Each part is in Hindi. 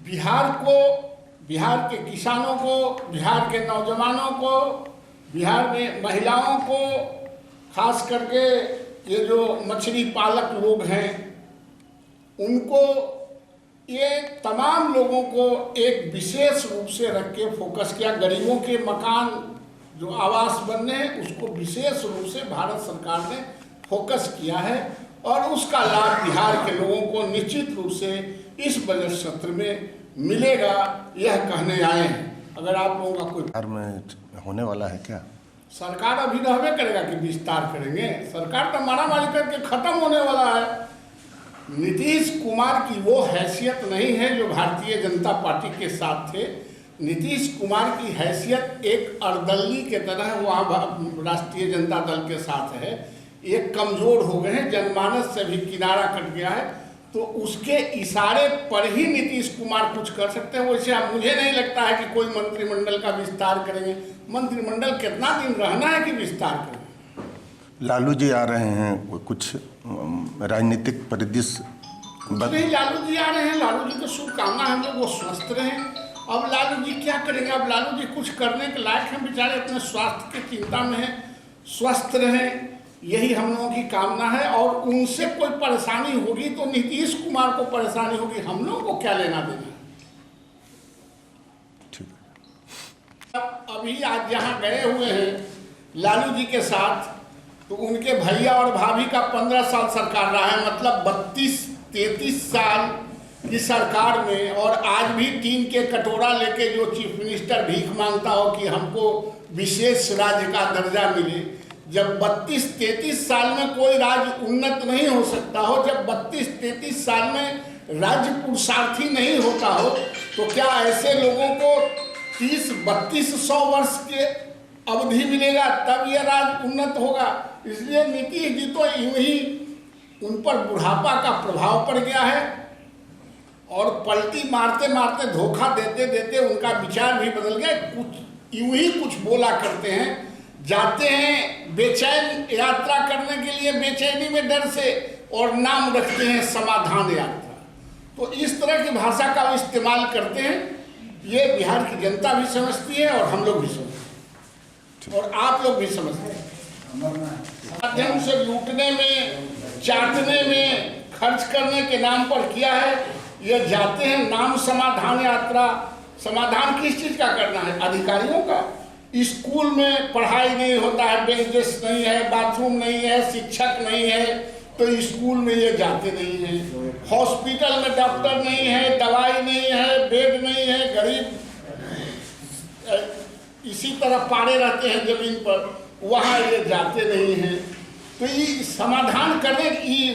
बिहार को, बिहार के किसानों को, बिहार के नौजवानों को, बिहार में महिलाओं को, खास करके ये जो मछली पालक लोग हैं उनको, ये तमाम लोगों को एक विशेष रूप से रख के फोकस किया। गरीबों के मकान जो आवास बनने हैं उसको विशेष रूप से भारत सरकार ने फोकस किया है और उसका लाभ बिहार के लोगों को निश्चित रूप से इस बजट सत्र में मिलेगा, यह कहने आए हैं। अगर आप लोगों का कोई बिहार में होने वाला है क्या? सरकार अभी रहबे करेगा कि विस्तार करेंगे? सरकार तो मारामारी करके खत्म होने वाला है। नीतीश कुमार की वो हैसियत नहीं है जो भारतीय जनता पार्टी के साथ थे। नीतीश कुमार की हैसियत एक अर्दली के तरह वहाँ राष्ट्रीय जनता दल के साथ है। ये कमज़ोर हो गए हैं, जनमानस से भी किनारा कट गया है, तो उसके इशारे पर ही नीतीश कुमार कुछ कर सकते हैं। वैसे मुझे नहीं लगता है कि कोई मंत्रिमंडल का विस्तार करेंगे। मंत्रिमंडल कितना दिन रहना है कि विस्तार करेंगे? लालू जी आ रहे हैं, कुछ राजनीतिक परिदृश्य नहीं, लालू जी आ रहे हैं, लालू जी को शुभकामना, हम लोग वो स्वस्थ रहें। अब लालू जी क्या करेंगे? अब लालू जी कुछ करने के लायक हैं, बेचारे अपने स्वास्थ्य की चिंता में हैं, स्वस्थ रहें, यही हम लोगों की कामना है। और उनसे कोई परेशानी होगी तो नीतीश कुमार को परेशानी होगी, हम लोगों को क्या लेना देना। अभी आज यहाँ गए हुए हैं लालू जी के साथ, तो उनके भैया और भाभी का 15 साल सरकार रहा है, मतलब 32-33 साल की सरकार में। और आज भी टीन के कटोरा लेके जो चीफ मिनिस्टर भीख मांगता हो कि हमको विशेष राज्य का दर्जा मिले। जब 32-33 साल में कोई राज्य उन्नत नहीं हो सकता हो, जब 32-33 साल में राज्य पुरुषार्थी नहीं होता हो, तो क्या ऐसे लोगों को 30-32-100 वर्ष के अवधि मिलेगा तब यह राज्य उन्नत होगा? इसलिए नीतीश जी तो यूं ही उन पर बुढ़ापा का प्रभाव पड़ गया है और पलटी मारते मारते, धोखा देते देते उनका विचार भी बदल गया। कुछ यूं ही कुछ बोला करते हैं, जाते हैं बेचैन यात्रा करने के लिए, बेचैनी में डर से, और नाम रखते हैं समाधान यात्रा। तो इस तरह की भाषा का इस्तेमाल करते हैं। ये बिहार की जनता भी समझती है और हम लोग भी समझते हैं और आप लोग भी समझते हैं। माध्यम से लूटने में, चाटने में, खर्च करने के नाम पर किया है। ये जाते हैं नाम समाधान यात्रा। समाधान किस चीज़ का करना है? अधिकारियों का। स्कूल में पढ़ाई नहीं होता है, बेंचेस नहीं है, बाथरूम नहीं है, शिक्षक नहीं है, तो स्कूल में ये जाते नहीं हैं। हॉस्पिटल में डॉक्टर नहीं है, दवाई नहीं है, बेड नहीं है, गरीब इसी तरह पाड़े रहते हैं जमीन पर, वहाँ ये जाते नहीं हैं। तो ये समाधान करने की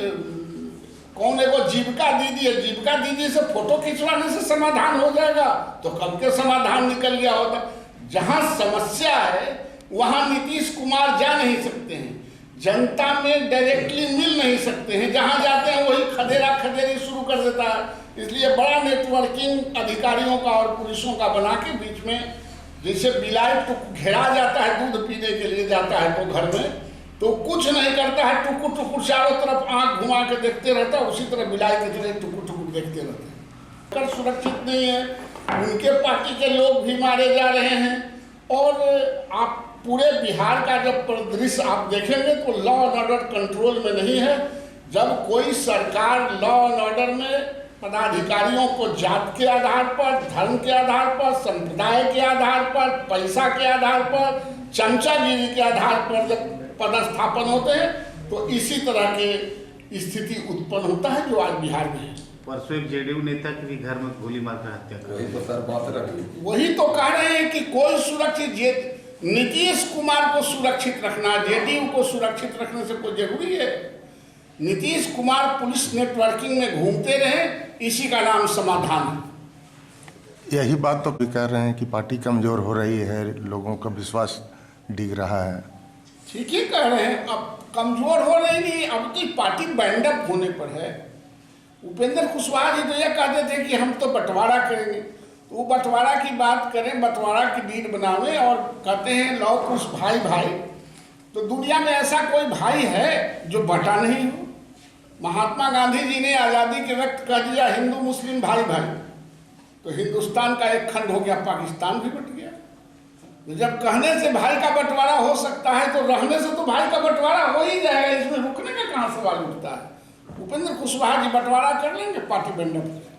कौन है? वो जीविका दीदी है, जीविका दीदी से फोटो खिंचवाने से समाधान हो जाएगा तो कब के समाधान निकल गया होता। जहाँ समस्या है वहाँ नीतीश कुमार जा नहीं सकते हैं, जनता में डायरेक्टली मिल नहीं सकते हैं। जहाँ जाते हैं वही खदेरा खदेरी शुरू कर देता है। इसलिए बड़ा नेटवर्किंग अधिकारियों का और पुलिसों का बना के बीच में, जैसे बिलाई घेरा जाता है, दूध पीने के लिए जाता है तो घर में, तो कुछ नहीं करता है, टुकुर टुकुर चारों तरफ आंख घुमा के देखते रहता है, उसी तरह बिलाई की तरह टुकुर टुकुर देखते रहते हैं। सुरक्षित नहीं है, उनके पार्टी के लोग भी मारे जा रहे हैं। और आप पूरे बिहार का जब परिदृश्य आप देखेंगे तो लॉ एंड ऑर्डर कंट्रोल में नहीं है। जब कोई सरकार लॉ एंड ऑर्डर में पदाधिकारियों को जात के आधार पर, धर्म के आधार पर, संप्रदाय के आधार पर, पैसा के आधार पर, चमचागिरी के आधार पर जब पदस्थापन होते हैं तो इसी तरह की स्थिति उत्पन्न होता है जो आज बिहार में है। परसों एक जेडीयू नेता की भी घर में गोली मारकर हत्या कर, वही तो कह रहे हैं कि कोई सुरक्षित, नीतीश कुमार को सुरक्षित रखना, जेडीयू को सुरक्षित रखने से कोई जरूरी है? नीतीश कुमार पुलिस नेटवर्किंग में घूमते रहे, इसी का नाम समाधान है। यही बात तो भी कह रहे हैं कि पार्टी कमजोर हो रही है, लोगों का विश्वास डिग रहा है। ठीक ही कह रहे हैं, अब कमजोर हो रही नहीं, अब की पार्टी बैंडअप होने पर है। उपेंद्र कुशवाहा जी तो यह कहते थे कि हम तो बंटवारा करेंगे, तो वो बंटवारा की बात करें, बंटवारा की नीड बनावे और कहते हैं लौ कुश भाई भाई। तो दुनिया में ऐसा कोई भाई है जो बटा नहीं हो? महात्मा गांधी जी ने आज़ादी के वक्त कह दिया हिंदू मुस्लिम भाई भाई, तो हिंदुस्तान का एक खंड हो गया, पाकिस्तान भी बट गया। तो जब कहने से भाई का बंटवारा हो सकता है तो रहने से तो भाई का बंटवारा हो ही जाएगा, इसमें रुकने का कहाँ सवाल उठता है। उपेंद्र कुशवाहा जी बंटवारा कर लेंगे पार्टी बनने पर।